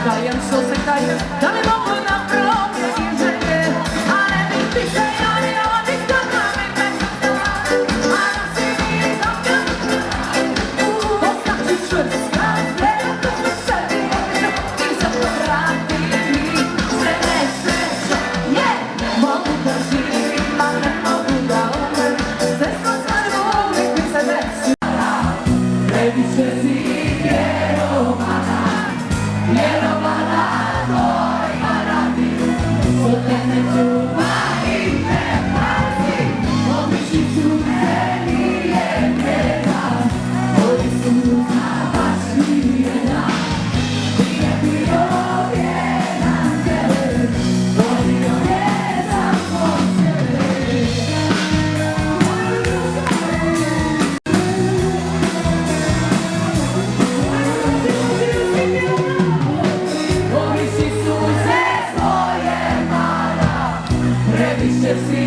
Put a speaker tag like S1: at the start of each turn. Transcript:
S1: kajem, što se kajem, da li mogu da promijenim želje, a ne biti se ja ni onih da nam ime stala, a nosi mi zamka. Ostaći čvrsta, gledati što sebi običa i zato vrati mi sve nesreća. Mogu da živim, a ne mogu da umrem, sve smo stvari uvijek mi se desi. Previše si vjerovana, vjerovana tvojima radi, što te ne čuva i ne pazi, obični su meni je vreda, koji su na baš vijena, nije bio vjeran tebe, volio je samo sebe. Previše si